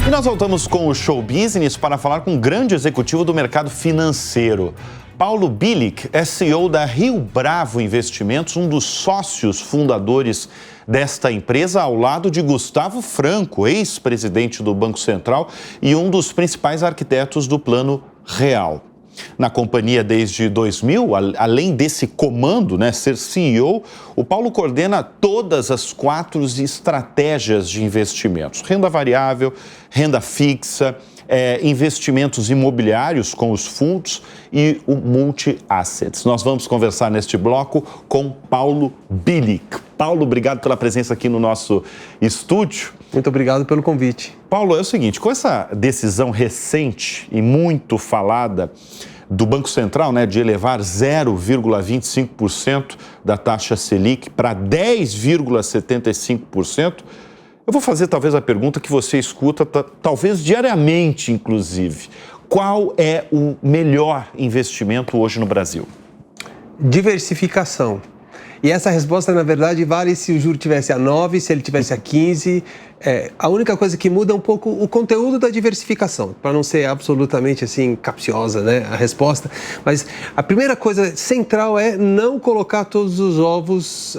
E nós voltamos com o Show Business para falar com um grande executivo do mercado financeiro. Paulo Bilic é CEO da Rio Bravo Investimentos, um dos sócios fundadores desta empresa, ao lado de Gustavo Franco, ex-presidente do Banco Central e um dos principais arquitetos do Plano Real. Na companhia desde 2000, além desse comando, ser CEO, o Paulo coordena todas as 4 estratégias de investimentos: renda variável, renda fixa, investimentos imobiliários com os fundos e o multi-assets. Nós vamos conversar neste bloco com Paulo Bilic. Paulo, obrigado pela presença aqui no nosso estúdio. Muito obrigado pelo convite. Paulo, é o seguinte, com essa decisão recente e muito falada do Banco Central, de elevar 0,25% da taxa Selic para 10,75%, eu vou fazer talvez a pergunta que você escuta talvez diariamente, inclusive. Qual é o melhor investimento hoje no Brasil? Diversificação. E essa resposta, na verdade, vale se o juro tivesse a 9, se ele tivesse a 15. A única coisa que muda é um pouco o conteúdo da diversificação, para não ser absolutamente assim capciosa, a resposta. Mas a primeira coisa central é não colocar todos os ovos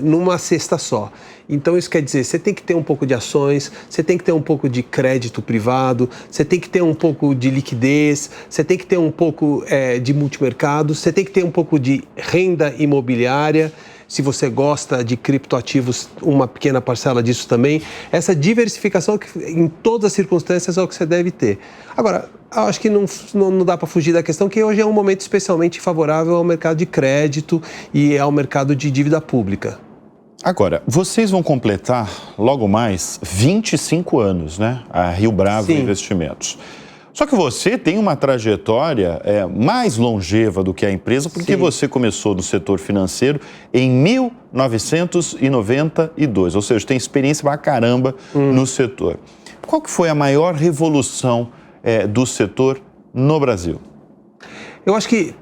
numa cesta só. Então isso quer dizer, você tem que ter um pouco de ações, você tem que ter um pouco de crédito privado, você tem que ter um pouco de liquidez, você tem que ter um pouco de multimercado, você tem que ter um pouco de renda imobiliária. Se você gosta de criptoativos, uma pequena parcela disso também. Essa diversificação, que, em todas as circunstâncias, é o que você deve ter. Agora, acho que não dá para fugir da questão que hoje é um momento especialmente favorável ao mercado de crédito e ao mercado de dívida pública. Agora, vocês vão completar logo mais 25 anos, a Rio Bravo Sim. Investimentos. Só que você tem uma trajetória mais longeva do que a empresa, porque Sim. você começou no setor financeiro em 1992, ou seja, tem experiência pra caramba no setor. Qual que foi a maior revolução do setor no Brasil? Eu acho que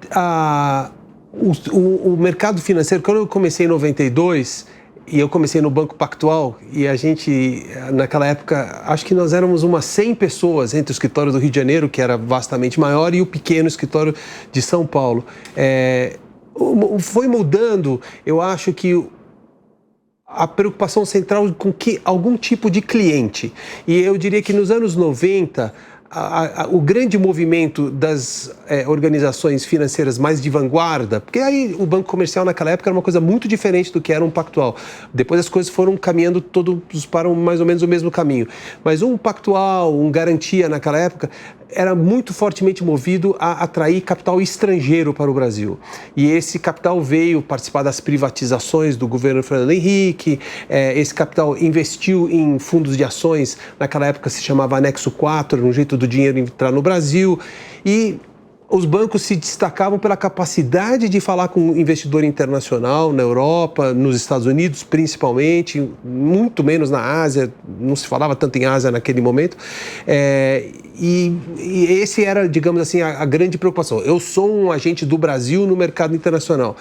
o mercado financeiro, quando eu comecei em 92... E eu comecei no Banco Pactual e a gente, naquela época, acho que nós éramos umas 100 pessoas entre o escritório do Rio de Janeiro, que era vastamente maior, e o pequeno escritório de São Paulo. Foi mudando, eu acho que a preocupação central com algum tipo de cliente. E eu diria que nos anos 90... o grande movimento das organizações financeiras mais de vanguarda, porque aí o banco comercial naquela época era uma coisa muito diferente do que era um Pactual. Depois as coisas foram caminhando todos para mais ou menos o mesmo caminho. Mas um Pactual, um Garantia naquela época, era muito fortemente movido a atrair capital estrangeiro para o Brasil. E esse capital veio participar das privatizações do governo Fernando Henrique, esse capital investiu em fundos de ações, naquela época se chamava Anexo 4, era um jeito do dinheiro entrar no Brasil, e os bancos se destacavam pela capacidade de falar com o investidor internacional, na Europa, nos Estados Unidos principalmente, muito menos na Ásia, não se falava tanto em Ásia naquele momento, e esse era, digamos assim, a grande preocupação. Eu sou um agente do Brasil no mercado internacional.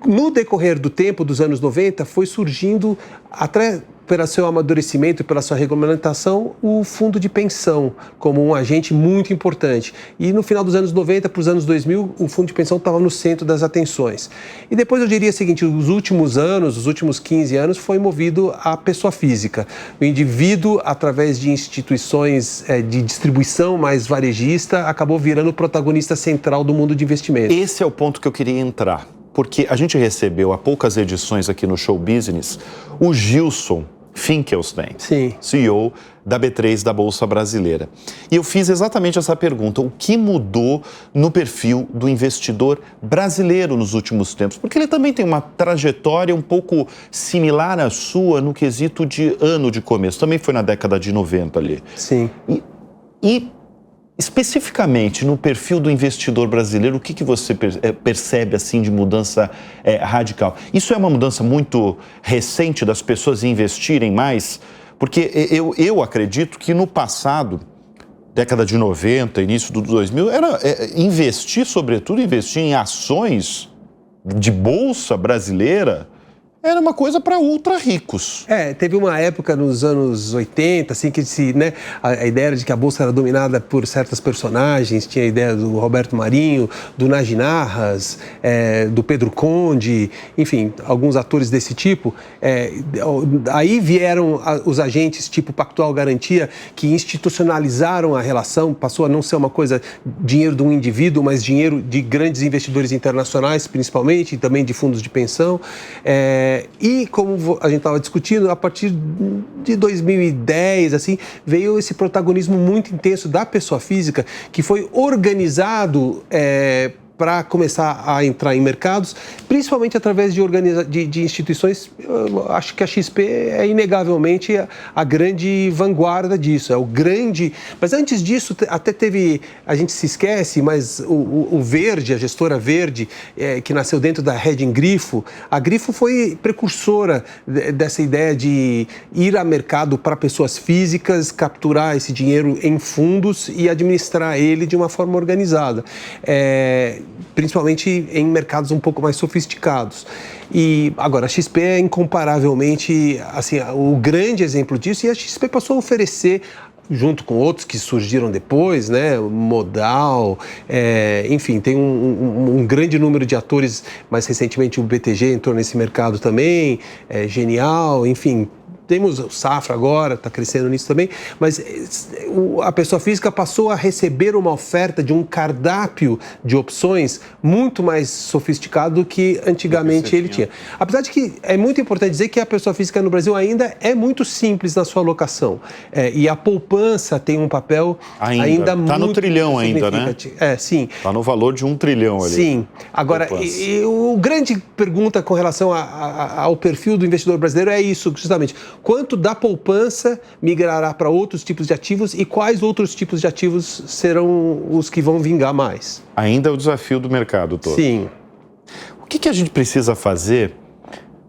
No decorrer do tempo, dos anos 90, foi surgindo, até pelo seu amadurecimento e pela sua regulamentação, o fundo de pensão como um agente muito importante. E no final dos anos 90 para os anos 2000, o fundo de pensão estava no centro das atenções. E depois eu diria o seguinte, os últimos 15 anos, foi movido à pessoa física. O indivíduo, através de instituições de distribuição mais varejista, acabou virando o protagonista central do mundo de investimentos. Esse é o ponto que eu queria entrar. Porque a gente recebeu há poucas edições aqui no Show Business o Gilson Finkelstein, Sim. CEO da B3 da Bolsa Brasileira. E eu fiz exatamente essa pergunta: o que mudou no perfil do investidor brasileiro nos últimos tempos? Porque ele também tem uma trajetória um pouco similar à sua no quesito de ano de começo. Também foi na década de 90 ali. Sim. E especificamente no perfil do investidor brasileiro, o que você percebe assim de mudança radical? Isso é uma mudança muito recente das pessoas investirem mais? Porque eu acredito que no passado, década de 90, início do 2000, era investir, sobretudo investir em ações de bolsa brasileira, era uma coisa para ultra ricos. Teve uma época nos anos 80, assim, que a ideia era de que a Bolsa era dominada por certas personagens, tinha a ideia do Roberto Marinho, do Nagy Narras, do Pedro Conde, enfim, alguns atores desse tipo. Aí vieram os agentes tipo Pactual Garantia, que institucionalizaram a relação, passou a não ser uma coisa dinheiro de um indivíduo, mas dinheiro de grandes investidores internacionais, principalmente, e também de fundos de pensão. E como a gente estava discutindo, a partir de 2010, assim, veio esse protagonismo muito intenso da pessoa física, que foi organizado para começar a entrar em mercados, principalmente através de instituições. Eu acho que a XP é inegavelmente a grande vanguarda disso, é o grande... Mas antes disso, até teve... A gente se esquece, mas o Verde, a gestora Verde, que nasceu dentro da Hedging Grifo, a Grifo foi precursora dessa ideia de ir a mercado para pessoas físicas, capturar esse dinheiro em fundos e administrar ele de uma forma organizada. Principalmente em mercados um pouco mais sofisticados. E agora, a XP é incomparavelmente assim, o grande exemplo disso, e a XP passou a oferecer, junto com outros que surgiram depois, né, Modal, enfim, tem um grande número de atores, mais recentemente o BTG entrou nesse mercado também, Genial, enfim. Temos o Safra agora, está crescendo nisso também, mas a pessoa física passou a receber uma oferta de um cardápio de opções muito mais sofisticado do que antigamente ele tinha. Apesar de que é muito importante dizer que a pessoa física no Brasil ainda é muito simples na sua alocação. E a poupança tem um papel ainda muito... Está no trilhão ainda, né? Sim. Está no valor de 1 trilhão ali. Sim. Agora, o grande pergunta com relação ao perfil do investidor brasileiro é isso, justamente. Quanto da poupança migrará para outros tipos de ativos e quais outros tipos de ativos serão os que vão vingar mais? Ainda é o desafio do mercado todo. Sim. O que a gente precisa fazer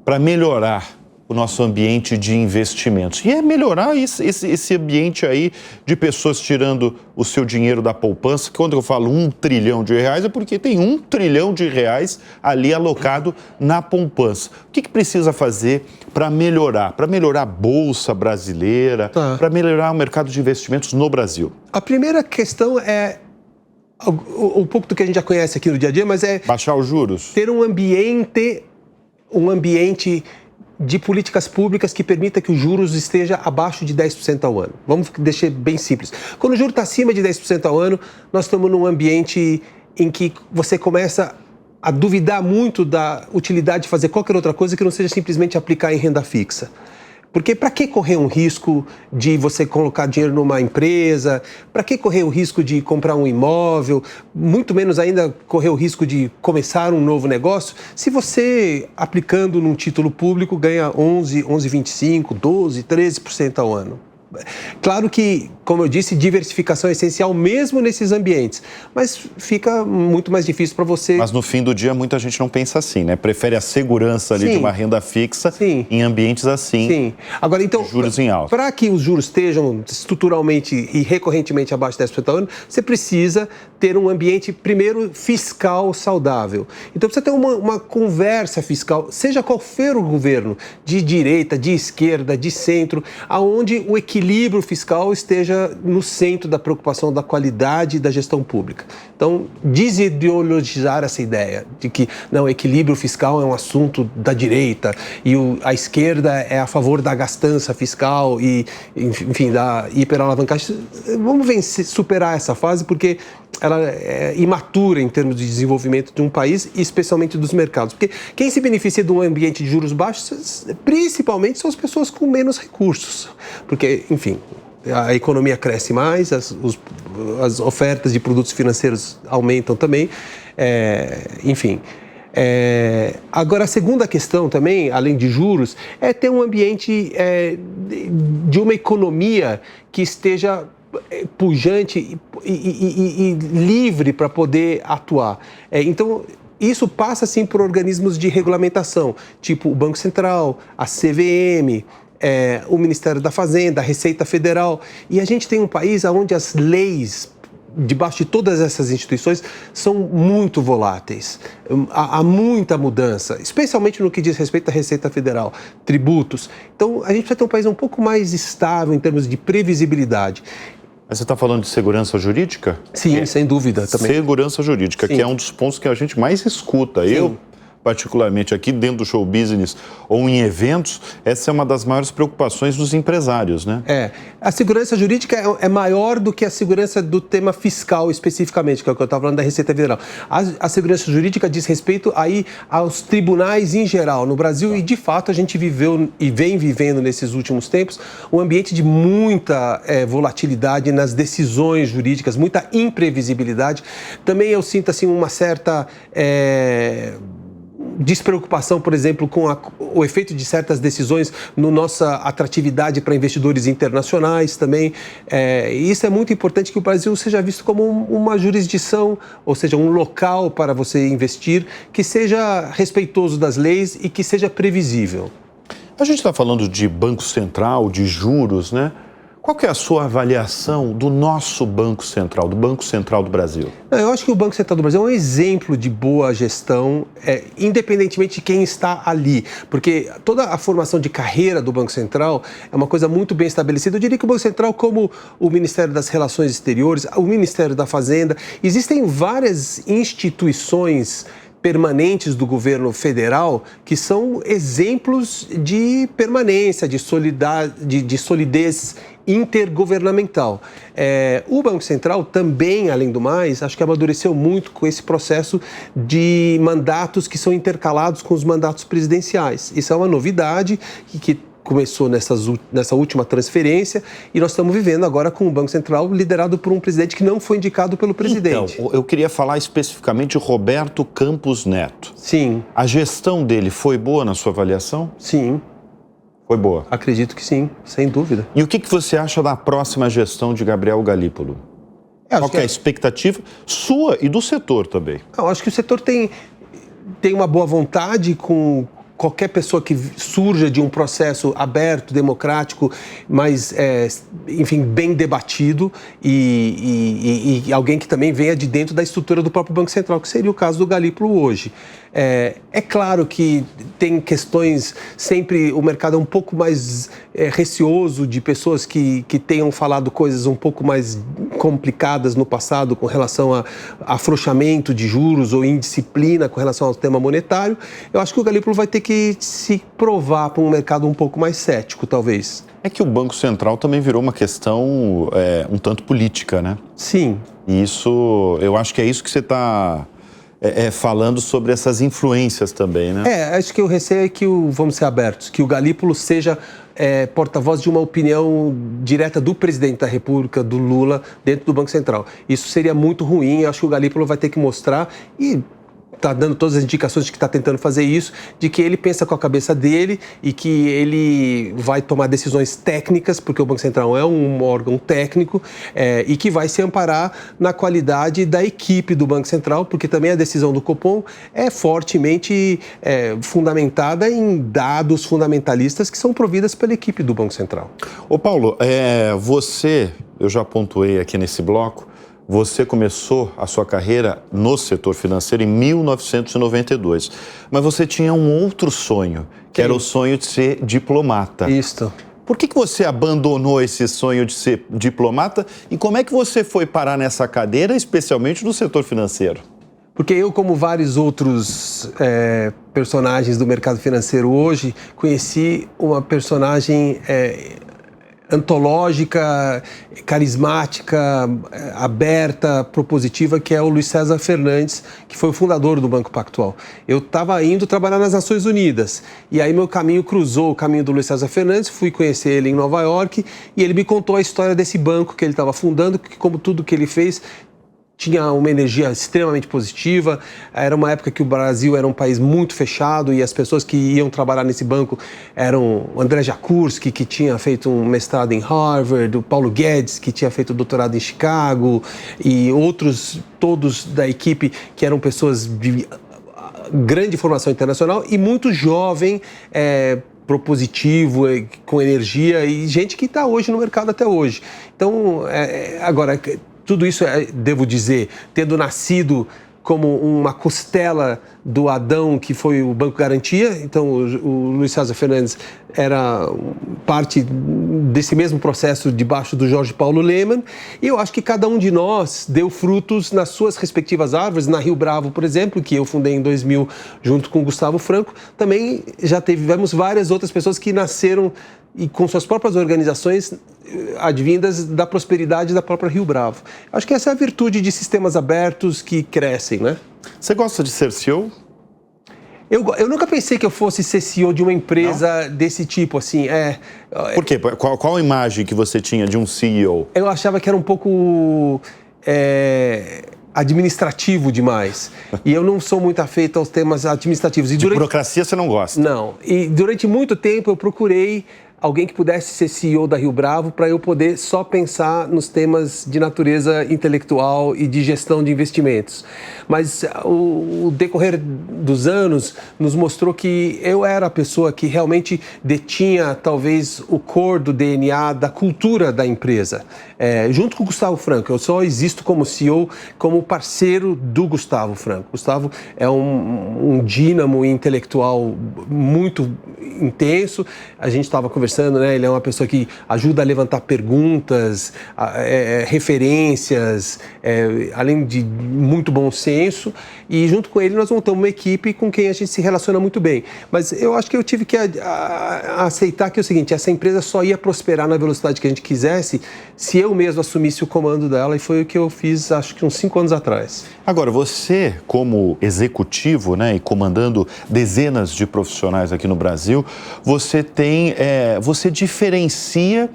para melhorar o nosso ambiente de investimentos? E é melhorar esse ambiente aí de pessoas tirando o seu dinheiro da poupança. Quando eu falo 1 trilhão de reais, é porque tem 1 trilhão de reais ali alocado na poupança. O que precisa fazer para melhorar? Para melhorar a Bolsa brasileira, para melhorar o mercado de investimentos no Brasil? A primeira questão é um pouco do que a gente já conhece aqui no dia a dia, mas é... Baixar os juros? Ter um ambiente de políticas públicas que permita que os juros esteja abaixo de 10% ao ano. Vamos deixar bem simples. Quando o juro está acima de 10% ao ano, nós estamos num ambiente em que você começa a duvidar muito da utilidade de fazer qualquer outra coisa que não seja simplesmente aplicar em renda fixa. Porque para que correr um risco de você colocar dinheiro numa empresa? Para que correr o risco de comprar um imóvel? Muito menos ainda correr o risco de começar um novo negócio? Se você, aplicando num título público, ganha 11,25%, 12%, 13% ao ano. Claro que, como eu disse, diversificação é essencial mesmo nesses ambientes, mas fica muito mais difícil para você... Mas no fim do dia muita gente não pensa assim, né? Prefere a segurança ali de uma renda fixa em ambientes assim. Sim. Agora, então, juros em alta. Para que os juros estejam estruturalmente e recorrentemente abaixo de 10% ao ano, você precisa ter um ambiente, primeiro, fiscal saudável. Então, precisa ter uma conversa fiscal, seja qual for o governo, de direita, de esquerda, de centro, aonde o equilíbrio fiscal esteja no centro da preocupação da qualidade da gestão pública. Então, desideologizar essa ideia de que não, equilíbrio fiscal é um assunto da direita e a esquerda é a favor da gastança fiscal e, enfim, da hiperalavancagem. Vamos superar essa fase porque ela é imatura em termos de desenvolvimento de um país e especialmente dos mercados. Porque quem se beneficia de um ambiente de juros baixos, principalmente, são as pessoas com menos recursos. Porque, enfim, a economia cresce mais, as ofertas de produtos financeiros aumentam também, enfim. Agora, a segunda questão também, além de juros, é ter um ambiente de uma economia que esteja pujante e livre para poder atuar. Então, isso passa, sim, por organismos de regulamentação, tipo o Banco Central, a CVM, o Ministério da Fazenda, a Receita Federal. E a gente tem um país onde as leis debaixo de todas essas instituições são muito voláteis. Há muita mudança, especialmente no que diz respeito à Receita Federal, tributos. Então, a gente precisa ter um país um pouco mais estável em termos de previsibilidade. Mas você está falando de segurança jurídica? Sim, sem dúvida também. Segurança jurídica, Sim. que é um dos pontos que a gente mais escuta. Sim. Eu, particularmente aqui dentro do show business ou em eventos, essa é uma das maiores preocupações dos empresários, né? A segurança jurídica é maior do que a segurança do tema fiscal especificamente, que é o que eu estava falando da Receita Federal. A segurança jurídica diz respeito aí aos tribunais em geral no Brasil e, de fato, a gente viveu e vem vivendo nesses últimos tempos um ambiente de muita volatilidade nas decisões jurídicas, muita imprevisibilidade. Também eu sinto assim uma certa despreocupação, por exemplo, com o efeito de certas decisões na nossa atratividade para investidores internacionais também. E isso é muito importante, que o Brasil seja visto como uma jurisdição, ou seja, um local para você investir, que seja respeitoso das leis e que seja previsível. A gente está falando de Banco Central, de juros, né? Qual que é a sua avaliação do nosso Banco Central, do Banco Central do Brasil? Eu acho que o Banco Central do Brasil é um exemplo de boa gestão, independentemente de quem está ali, porque toda a formação de carreira do Banco Central é uma coisa muito bem estabelecida. Eu diria que o Banco Central, como o Ministério das Relações Exteriores, o Ministério da Fazenda, existem várias instituições permanentes do governo federal que são exemplos de permanência, de solidez intergovernamental. O Banco Central também, além do mais, acho que amadureceu muito com esse processo de mandatos que são intercalados com os mandatos presidenciais. Isso é uma novidade que começou nessa última transferência e nós estamos vivendo agora com o Banco Central liderado por um presidente que não foi indicado pelo presidente. Então, eu queria falar especificamente de Roberto Campos Neto. Sim. A gestão dele foi boa na sua avaliação? Sim. Foi boa? Acredito que sim, sem dúvida. E o que você acha da próxima gestão de Gabriel Galípolo? Qual que é a expectativa sua e do setor também? Eu acho que o setor tem uma boa vontade com qualquer pessoa que surja de um processo aberto, democrático, mas, enfim, bem debatido e alguém que também venha de dentro da estrutura do próprio Banco Central, que seria o caso do Galípolo hoje. É claro que tem questões, sempre o mercado é um pouco mais receoso de pessoas que tenham falado coisas um pouco mais complicadas no passado com relação a afrouxamento de juros ou indisciplina com relação ao tema monetário. Eu acho que o Galípolo vai ter que se provar para um mercado um pouco mais cético, talvez. É que o Banco Central também virou uma questão um tanto política, né? Sim. E isso, eu acho que é isso que você está falando sobre essas influências também, né? Acho que o receio é que, vamos ser abertos, que o Galípolo seja porta-voz de uma opinião direta do presidente da República, do Lula, dentro do Banco Central. Isso seria muito ruim, eu acho que o Galípolo vai ter que mostrar e está dando todas as indicações de que está tentando fazer isso, de que ele pensa com a cabeça dele e que ele vai tomar decisões técnicas, porque o Banco Central é um órgão técnico, e que vai se amparar na qualidade da equipe do Banco Central, porque também a decisão do Copom é fortemente fundamentada em dados fundamentalistas que são providas pela equipe do Banco Central. Ô Paulo, eu já pontuei aqui nesse bloco, você começou a sua carreira no setor financeiro em 1992, mas você tinha um outro sonho, que era o sonho de ser diplomata. Isso. Por que você abandonou esse sonho de ser diplomata e como é que você foi parar nessa cadeira, especialmente no setor financeiro? Porque eu, como vários outros personagens do mercado financeiro hoje, conheci uma personagem antológica, carismática, aberta, propositiva, que é o Luiz César Fernandes, que foi o fundador do Banco Pactual. Eu estava indo trabalhar nas Nações Unidas e aí meu caminho cruzou o caminho do Luiz César Fernandes, fui conhecer ele em Nova York e ele me contou a história desse banco que ele estava fundando, que como tudo que ele fez tinha uma energia extremamente positiva. Era uma época que o Brasil era um país muito fechado e as pessoas que iam trabalhar nesse banco eram o André Jakurski, que tinha feito um mestrado em Harvard, o Paulo Guedes, que tinha feito doutorado em Chicago, e outros, todos da equipe que eram pessoas de grande formação internacional e muito jovem, propositivo, com energia e gente que está hoje no mercado até hoje. Então, agora, Tudo isso, devo dizer, tendo nascido como uma costela do Adão, que foi o Banco Garantia. Então, o Luiz César Fernandes era parte desse mesmo processo debaixo do Jorge Paulo Lemann. E eu acho que cada um de nós deu frutos nas suas respectivas árvores. Na Rio Bravo, por exemplo, que eu fundei em 2000 junto com o Gustavo Franco, também já tivemos várias outras pessoas que nasceram e com suas próprias organizações advindas da prosperidade da própria Rio Bravo. Acho que essa é a virtude de sistemas abertos que crescem, né? Você gosta de ser CEO? Eu nunca pensei que eu fosse ser CEO de uma empresa desse tipo, assim. Por quê? Qual a imagem que você tinha de um CEO? Eu achava que era um pouco administrativo demais. E eu não sou muito afeito aos temas administrativos. De burocracia você não gosta? Não. E durante muito tempo eu procurei alguém que pudesse ser CEO da Rio Bravo para eu poder só pensar nos temas de natureza intelectual e de gestão de investimentos. Mas o decorrer dos anos nos mostrou que eu era a pessoa que realmente detinha talvez o core do DNA da cultura da empresa. Junto com o Gustavo Franco, eu só existo como CEO, como parceiro do Gustavo Franco. Gustavo é um dínamo intelectual muito intenso. A gente estava conversando, né? Ele é uma pessoa que ajuda a levantar perguntas, referências, além de muito bom senso. E junto com ele nós montamos uma equipe com quem a gente se relaciona muito bem. Mas eu acho que eu tive que aceitar que é o seguinte: essa empresa só ia prosperar na velocidade que a gente quisesse se eu mesmo assumisse o comando dela, e foi o que eu fiz, acho que uns 5 anos atrás. Agora, você, como executivo, né, e comandando dezenas de profissionais aqui no Brasil, você diferencia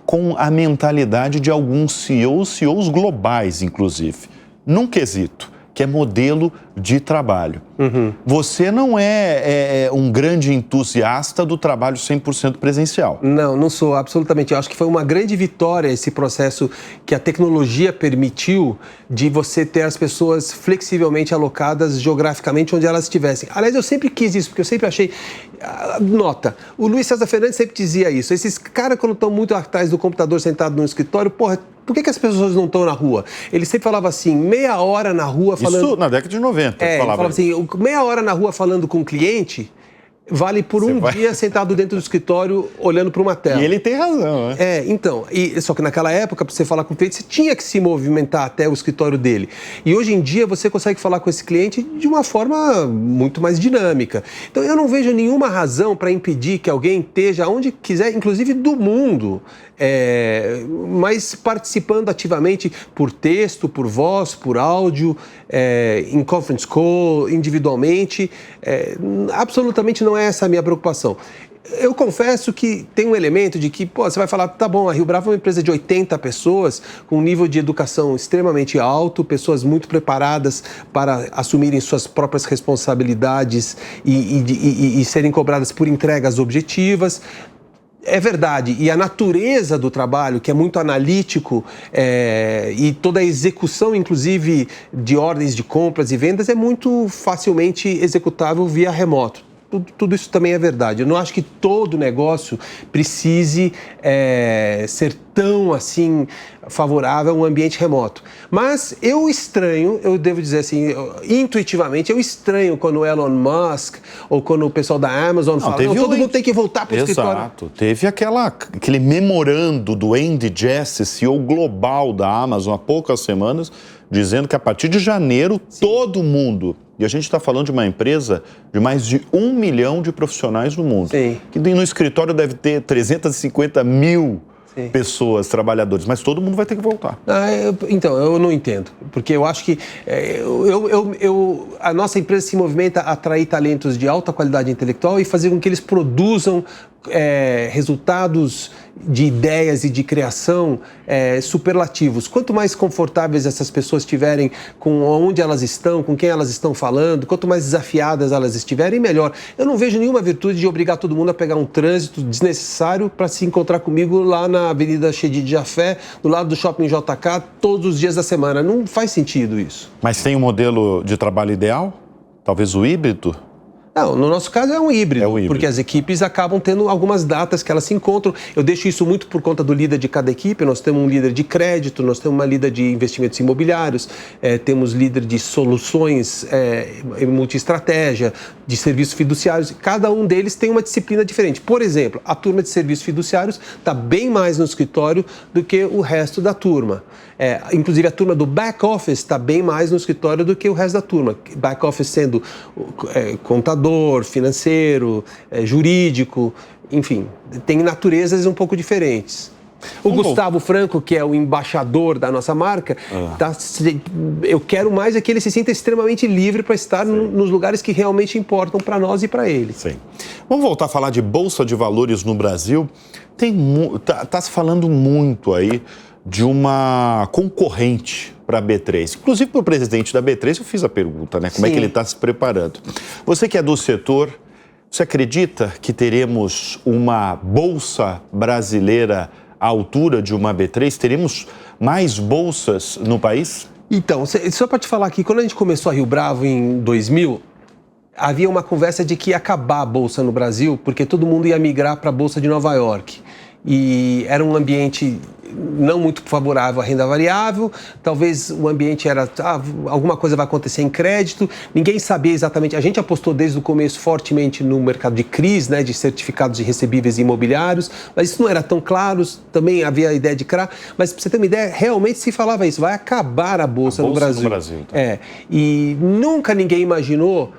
com a mentalidade de alguns CEOs globais, inclusive, num quesito, que é modelo de trabalho. Uhum. Você não é um grande entusiasta do trabalho 100% presencial. Não sou, absolutamente. Eu acho que foi uma grande vitória esse processo que a tecnologia permitiu de você ter as pessoas flexivelmente alocadas geograficamente onde elas estivessem. Aliás, eu sempre quis isso, porque eu sempre achei... Nota, o Luiz César Fernandes sempre dizia isso. Esses caras, quando estão muito atrás do computador sentado no escritório, porra, por que as pessoas não estão na rua? Ele sempre falava assim, meia hora na rua falando... Isso na década de 90. Ele falava assim, meia hora na rua falando com o cliente vale por dia sentado dentro do escritório olhando para uma tela. E ele tem razão, né? Então, só que naquela época, para você falar com o cliente, você tinha que se movimentar até o escritório dele. E hoje em dia você consegue falar com esse cliente de uma forma muito mais dinâmica. Então eu não vejo nenhuma razão para impedir que alguém esteja onde quiser, inclusive do mundo, mas participando ativamente por texto, por voz, por áudio, em conference call, individualmente. Absolutamente não é essa a minha preocupação. Eu confesso que tem um elemento de que, você vai falar, tá bom, a Rio Bravo é uma empresa de 80 pessoas, com um nível de educação extremamente alto, pessoas muito preparadas para assumirem suas próprias responsabilidades e serem cobradas por entregas objetivas. É verdade, e a natureza do trabalho, que é muito analítico, e toda a execução, inclusive, de ordens de compras e vendas, é muito facilmente executável via remoto. Tudo isso também é verdade. Eu não acho que todo negócio precise ser tão assim favorável a um ambiente remoto. Mas eu devo dizer assim, intuitivamente, eu estranho quando o Elon Musk ou quando o pessoal da Amazon fala, todo mundo tem que voltar para o escritório. Exato. Teve aquele memorando do Andy Jassy, CEO global da Amazon, há poucas semanas, dizendo que a partir de janeiro, todo mundo... E a gente está falando de uma empresa de mais de 1 milhão de profissionais no mundo. Sim. Que no escritório deve ter 350 mil pessoas, trabalhadores, mas todo mundo vai ter que voltar. Então, eu não entendo, porque eu acho que a nossa empresa se movimenta a atrair talentos de alta qualidade intelectual e fazer com que eles produzam resultados de ideias e de criação superlativos. Quanto mais confortáveis essas pessoas estiverem com onde elas estão, com quem elas estão falando, quanto mais desafiadas elas estiverem, melhor. Eu não vejo nenhuma virtude de obrigar todo mundo a pegar um trânsito desnecessário para se encontrar comigo lá na Avenida Chedi de Jafé, do lado do Shopping JK, todos os dias da semana. Não faz sentido isso. Mas tem um modelo de trabalho ideal? Talvez o híbrido? Não, no nosso caso é um híbrido, porque as equipes acabam tendo algumas datas que elas se encontram. Eu deixo isso muito por conta do líder de cada equipe. Nós temos um líder de crédito, nós temos uma líder de investimentos imobiliários, temos líder de soluções multi-estratégia, de serviços fiduciários. Cada um deles tem uma disciplina diferente. Por exemplo, a turma de serviços fiduciários está bem mais no escritório do que o resto da turma. Inclusive, a turma do back-office está bem mais no escritório do que o resto da turma. Back-office sendo contador, financeiro, jurídico, enfim, tem naturezas um pouco diferentes. O Gustavo Franco, que é o embaixador da nossa marca, eu quero mais é que ele se sinta extremamente livre para estar nos lugares que realmente importam para nós e para ele. Sim. Vamos voltar a falar de Bolsa de Valores no Brasil. Tá se falando muito aí de uma concorrente para a B3. Inclusive, para o presidente da B3, eu fiz a pergunta, né? Como é que ele está se preparando? Você que é do setor, você acredita que teremos uma Bolsa brasileira à altura de uma B3? Teremos mais bolsas no país? Então, só para te falar aqui, quando a gente começou a Rio Bravo em 2000, havia uma conversa de que ia acabar a Bolsa no Brasil, porque todo mundo ia migrar para a Bolsa de Nova York. E era um ambiente não muito favorável à renda variável, talvez o ambiente era, alguma coisa vai acontecer em crédito, ninguém sabia exatamente, a gente apostou desde o começo fortemente no mercado de CRIs, né, de certificados de recebíveis imobiliários, mas isso não era tão claro, também havia a ideia de CRA, mas para você ter uma ideia, realmente se falava isso, vai acabar a Bolsa no Brasil. Tá? E nunca ninguém imaginou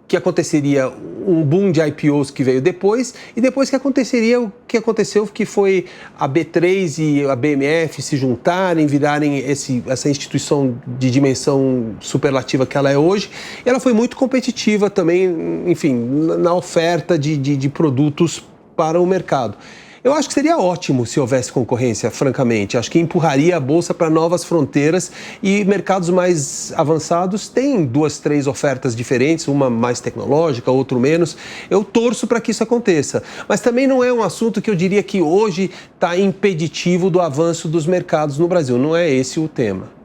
que aconteceria um boom de IPOs que veio depois, e depois que aconteceria o que aconteceu, que foi a B3 e a BMF se juntarem, virarem essa instituição de dimensão superlativa que ela é hoje. E ela foi muito competitiva também, enfim, na oferta de produtos para o mercado. Eu acho que seria ótimo se houvesse concorrência, francamente. Acho que empurraria a Bolsa para novas fronteiras e mercados mais avançados têm 2, 3 ofertas diferentes, uma mais tecnológica, outra menos. Eu torço para que isso aconteça. Mas também não é um assunto que eu diria que hoje está impeditivo do avanço dos mercados no Brasil. Não é esse o tema.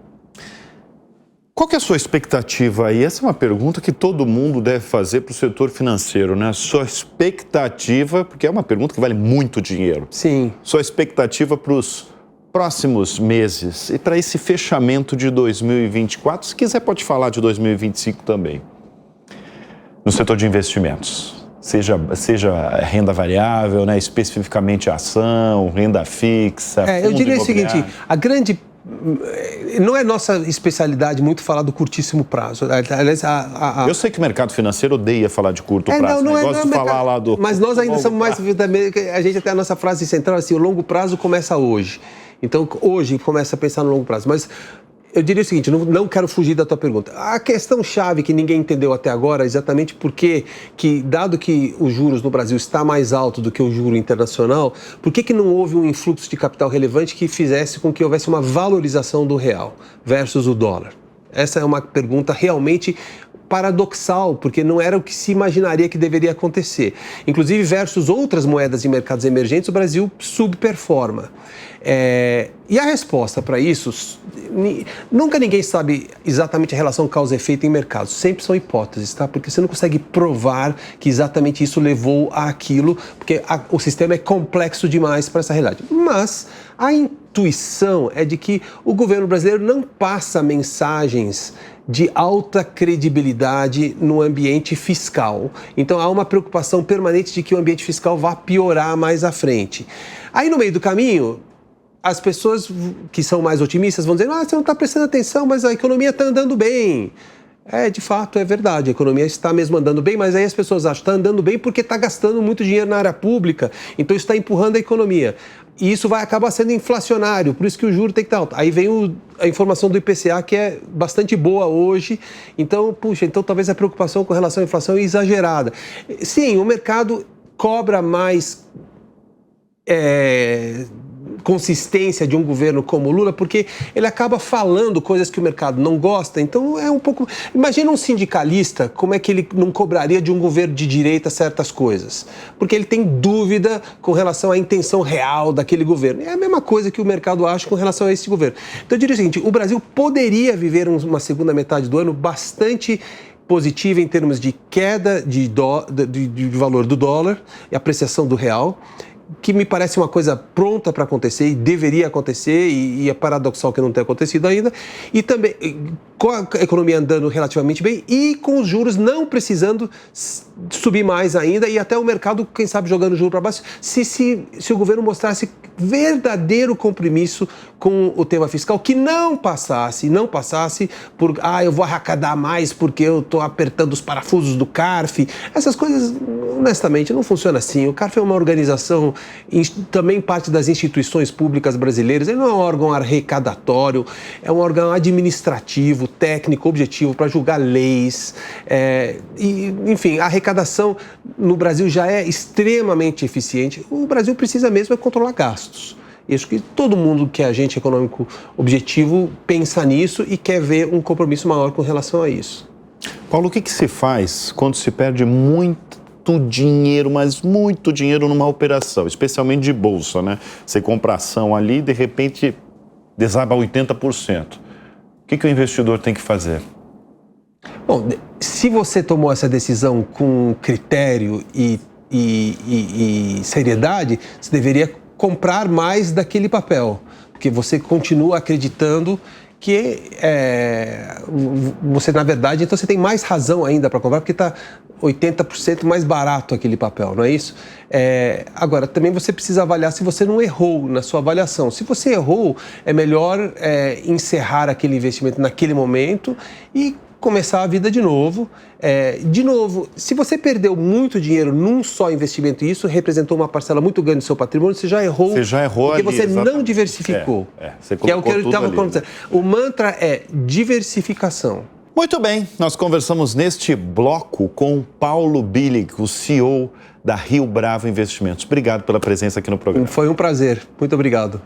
Qual que é a sua expectativa aí? Essa é uma pergunta que todo mundo deve fazer para o setor financeiro, né? Sua expectativa, porque é uma pergunta que vale muito dinheiro. Sim. Sua expectativa para os próximos meses e para esse fechamento de 2024, se quiser pode falar de 2025 também, no setor de investimentos. Seja renda variável, né? Especificamente ação, renda fixa, eu diria o seguinte, não é nossa especialidade muito falar do curtíssimo prazo. Aliás, eu sei que o mercado financeiro odeia falar de curto prazo, gosta de falar lá do... Mas nós ainda somos mais... A gente tem a nossa frase central, assim, o longo prazo começa hoje. Então, hoje começa a pensar no longo prazo. Mas eu diria o seguinte, não quero fugir da tua pergunta. A questão-chave que ninguém entendeu até agora é exatamente porque, dado que os juros no Brasil está mais alto do que o juro internacional, por que não houve um influxo de capital relevante que fizesse com que houvesse uma valorização do real versus o dólar? Essa é uma pergunta realmente paradoxal, porque não era o que se imaginaria que deveria acontecer. Inclusive, versus outras moedas em mercados emergentes, o Brasil subperforma. E a resposta para isso, nunca ninguém sabe exatamente a relação causa-efeito em mercados, sempre são hipóteses, tá? Porque você não consegue provar que exatamente isso levou àquilo, porque o sistema é complexo demais para essa realidade. Mas a intuição é de que o governo brasileiro não passa mensagens de alta credibilidade no ambiente fiscal. Então, há uma preocupação permanente de que o ambiente fiscal vá piorar mais à frente. Aí, no meio do caminho, as pessoas que são mais otimistas vão dizer, você não está prestando atenção, mas a economia está andando bem. De fato, é verdade, a economia está mesmo andando bem, mas aí as pessoas acham que está andando bem porque está gastando muito dinheiro na área pública, então isso está empurrando a economia. E isso vai acabar sendo inflacionário, por isso que o juro tem que estar alto. Aí vem a informação do IPCA, que é bastante boa hoje, então talvez a preocupação com relação à inflação é exagerada. Sim, o mercado cobra mais consistência de um governo como o Lula, porque ele acaba falando coisas que o mercado não gosta, então é um pouco... Imagina um sindicalista, como é que ele não cobraria de um governo de direita certas coisas? Porque ele tem dúvida com relação à intenção real daquele governo. É a mesma coisa que o mercado acha com relação a esse governo. Então eu diria o seguinte, o Brasil poderia viver uma segunda metade do ano bastante positiva em termos de queda de valor do dólar e apreciação do real, que me parece uma coisa pronta para acontecer e deveria acontecer, e é paradoxal que não tenha acontecido ainda, e também com a economia andando relativamente bem e com os juros não precisando subir mais ainda, e até o mercado, quem sabe, jogando o juro para baixo, se o governo mostrasse verdadeiro compromisso com o tema fiscal, que não passasse por, eu vou arrecadar mais porque eu estou apertando os parafusos do CARF. Essas coisas, honestamente, não funcionam assim. O CARF é uma organização, também parte das instituições públicas brasileiras, ele não é um órgão arrecadatório, é um órgão administrativo, técnico, objetivo para julgar leis. Enfim, a arrecadação no Brasil já é extremamente eficiente. O Brasil precisa mesmo é controlar gastos. Acho que todo mundo que é agente econômico objetivo pensa nisso e quer ver um compromisso maior com relação a isso. Paulo, o que se faz quando se perde muito dinheiro, mas muito dinheiro numa operação, especialmente de bolsa, né? Você compra ação ali e de repente desaba 80%. O que o investidor tem que fazer? Bom, se você tomou essa decisão com critério e seriedade, você deveria comprar mais daquele papel, porque você continua acreditando que você, na verdade, então você tem mais razão ainda para comprar, porque está 80% mais barato aquele papel, não é isso? Agora, também você precisa avaliar se você não errou na sua avaliação. Se você errou, é melhor encerrar aquele investimento naquele momento e começar a vida de novo. Se você perdeu muito dinheiro num só investimento e isso representou uma parcela muito grande do seu patrimônio, você já errou porque ali, você exatamente. não diversificou. Você que é o que eu estava falando. O mantra é diversificação. Muito bem, nós conversamos neste bloco com Paulo Billig, o CEO da Rio Bravo Investimentos. Obrigado pela presença aqui no programa. Foi um prazer. Muito obrigado.